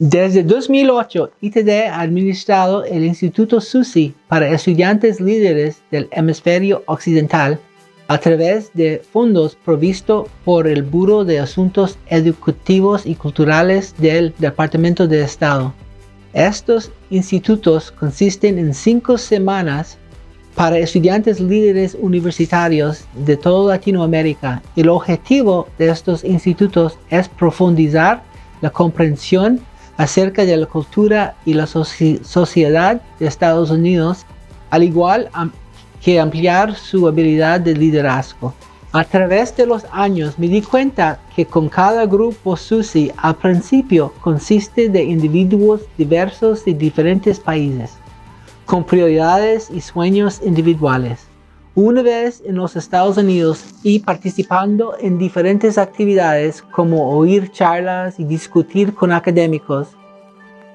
Desde 2008, ITD ha administrado el Instituto SUSI para estudiantes líderes del hemisferio occidental a través de fondos provistos por el Buró de Asuntos Educativos y Culturales del Departamento de Estado. Estos institutos consisten en 5 semanas para estudiantes líderes universitarios de toda Latinoamérica. El objetivo de estos institutos es profundizar la comprensión acerca de la cultura y la sociedad de Estados Unidos, al igual que ampliar su habilidad de liderazgo. A través de los años me di cuenta que con cada grupo SUSI al principio consiste de individuos diversos de diferentes países, con prioridades y sueños individuales. Una vez en los Estados Unidos y participando en diferentes actividades como oír charlas y discutir con académicos,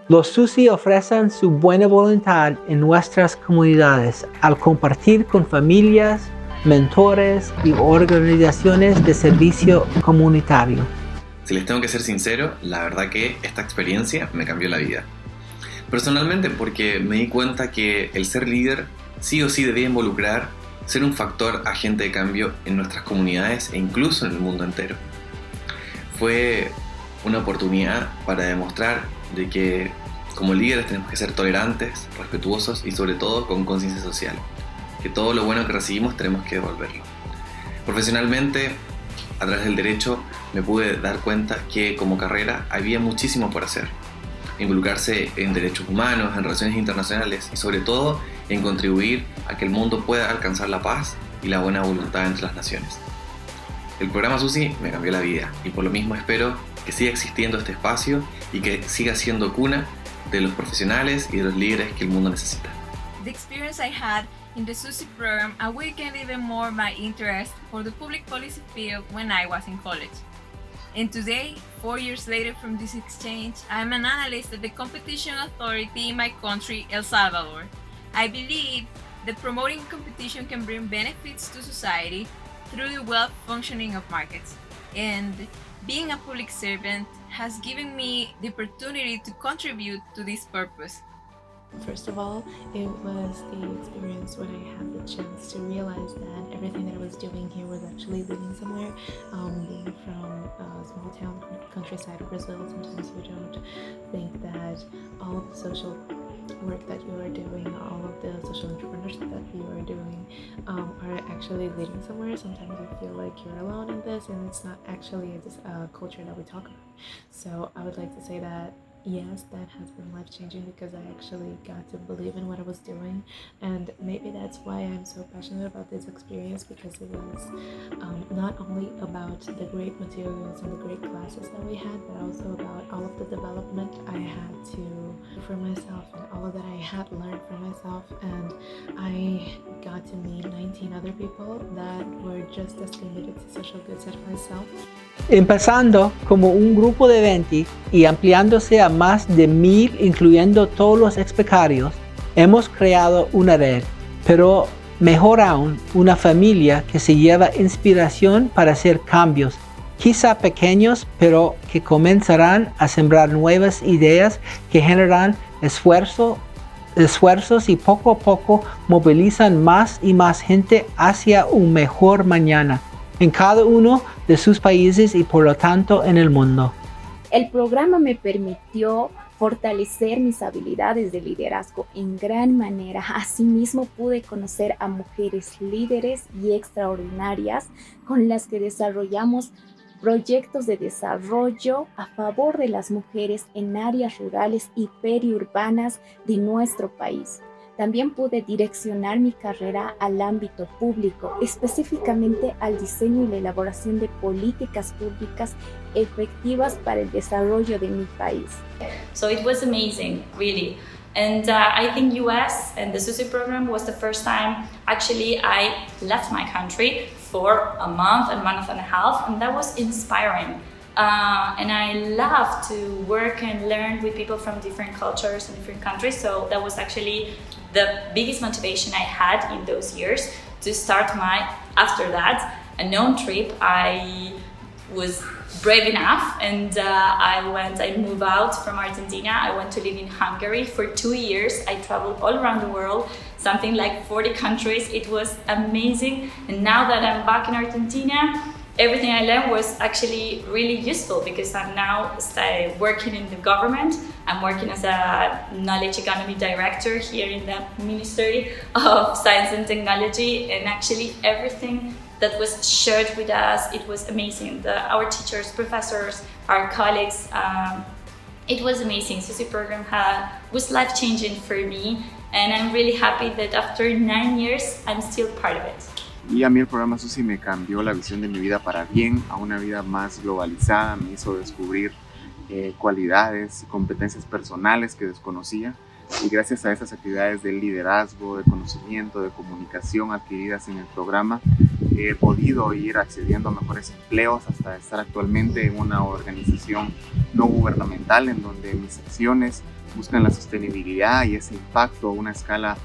los SUSI ofrecen su buena voluntad en nuestras comunidades al compartir con familias, mentores y organizaciones de servicio comunitario. Si les tengo que ser sincero, la verdad que esta experiencia me cambió la vida. Personalmente, porque me di cuenta que el ser líder sí o sí debía involucrar ser un factor agente de cambio en nuestras comunidades e incluso en el mundo entero. Fue una oportunidad para demostrar de que como líderes tenemos que ser tolerantes, respetuosos y sobre todo con conciencia social, que todo lo bueno que recibimos tenemos que devolverlo. Profesionalmente, a través del derecho, me pude dar cuenta que como carrera había muchísimo por hacer. Involucrarse en derechos humanos, en relaciones internacionales y sobre todo en contribuir a que el mundo pueda alcanzar la paz y la buena voluntad entre las naciones. El programa SUSI me cambió la vida y por lo mismo espero que siga existiendo este espacio y que siga siendo cuna de los profesionales y de los líderes que el mundo necesita. The experience I had in the SUSI program awakened even more my interest for the public policy field when I was in college. And today, 4 years later from this exchange, I'm an analyst at the competition authority in my country, El Salvador. I believe that promoting competition can bring benefits to society through the well functioning of markets. And being a public servant has given me the opportunity to contribute to this purpose. First of all, it was the experience when I had the chance to realize that everything that I was doing here was actually living somewhere. Being from a small town countryside of Brazil, sometimes we don't think that all of the social work that you are doing, all of the social entrepreneurship that you are doing are actually leading somewhere. Sometimes you feel like you're alone in this and it's not actually a culture that we talk about. So I would like to say that yes, that has been life-changing because I actually got to believe in what I was doing, and maybe that's why I'm so passionate about this experience, because it was not only about the great materials and the great classes that we had, but also about all of the development I had to do for myself and all of that I had learned for myself, and I got to meet 19 other people that were just as committed to social goods as myself. Empezando como un grupo de 20 y ampliándose a más de 1000, incluyendo todos los ex becarios, hemos creado una red, pero mejor aún, una familia que se lleva inspiración para hacer cambios, quizá pequeños, pero que comenzarán a sembrar nuevas ideas que generan esfuerzos y poco a poco movilizan más y más gente hacia un mejor mañana en cada uno de sus países y por lo tanto en el mundo. El programa me permitió fortalecer mis habilidades de liderazgo en gran manera. Asimismo, pude conocer a mujeres líderes y extraordinarias con las que desarrollamos proyectos de desarrollo a favor de las mujeres en áreas rurales y periurbanas de nuestro país. También pude direccionar mi carrera al ámbito público, específicamente al diseño y la elaboración de políticas públicas efectivas para el desarrollo de mi país. So it was amazing, really. And I think US and the SUSI program was the first time actually I left my country for a month and a half, and that was inspiring. And I love to work and learn with people from different cultures and different countries, so that was actually the biggest motivation I had in those years to start after that, a known trip. I was brave enough, and I moved out from Argentina. I went to live in Hungary for 2 years. I traveled all around the world, something like 40 countries. It was amazing. And now that I'm back in Argentina, everything I learned was actually really useful, because I'm now working in the government. I'm working as a knowledge economy director here in the Ministry of Science and Technology, and actually everything that was shared with us, it was amazing. Our teachers, professors, our colleagues, it was amazing. SUSI program was life-changing for me, and I'm really happy that after 9 years, I'm still part of it. Y a mí el programa SUSI me cambió la visión de mi vida para bien, a una vida más globalizada, me hizo descubrir cualidades y competencias personales que desconocía, y gracias a esas actividades de liderazgo, de conocimiento, de comunicación adquiridas en el programa, he podido ir accediendo a mejores empleos hasta estar actualmente en una organización no gubernamental en donde mis acciones buscan la sostenibilidad y ese impacto a una escala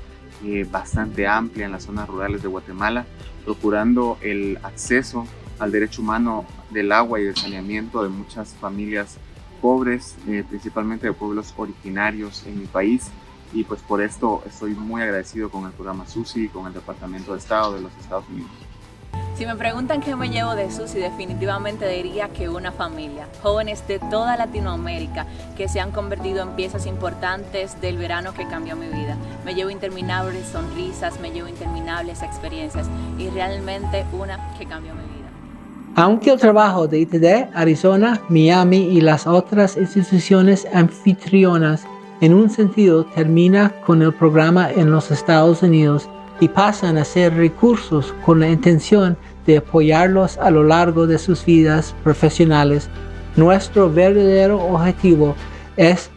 bastante amplia en las zonas rurales de Guatemala, procurando el acceso al derecho humano del agua y del saneamiento de muchas familias pobres, principalmente de pueblos originarios en mi país, y pues por esto estoy muy agradecido con el programa SUSI y con el Departamento de Estado de los Estados Unidos. Si me preguntan qué me llevo de SUSI, definitivamente diría que una familia. Jóvenes de toda Latinoamérica que se han convertido en piezas importantes del verano que cambió mi vida. Me llevo interminables sonrisas, me llevo interminables experiencias y realmente una que cambió mi vida. Aunque el trabajo de ITD, Arizona, Miami y las otras instituciones anfitrionas en un sentido termina con el programa en los Estados Unidos y pasan a ser recursos con la intención de apoyarlos a lo largo de sus vidas profesionales, nuestro verdadero objetivo es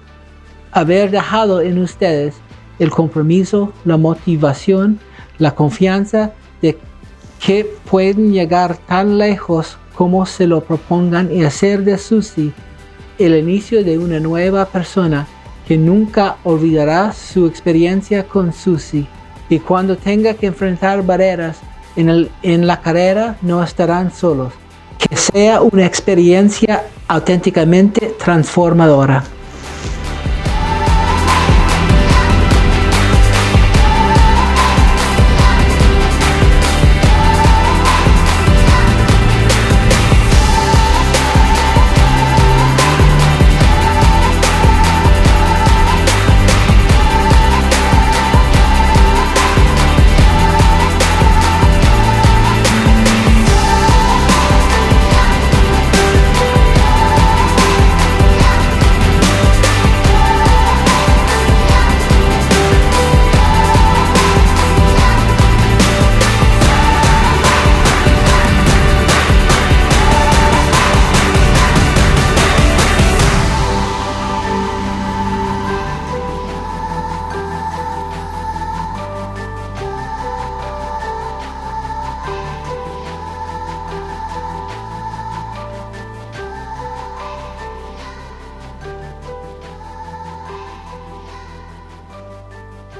haber dejado en ustedes el compromiso, la motivación, la confianza de que pueden llegar tan lejos como se lo propongan y hacer de SUSI el inicio de una nueva persona que nunca olvidará su experiencia con SUSI, y cuando tenga que enfrentar barreras en la carrera no estarán solos. Que sea una experiencia auténticamente transformadora.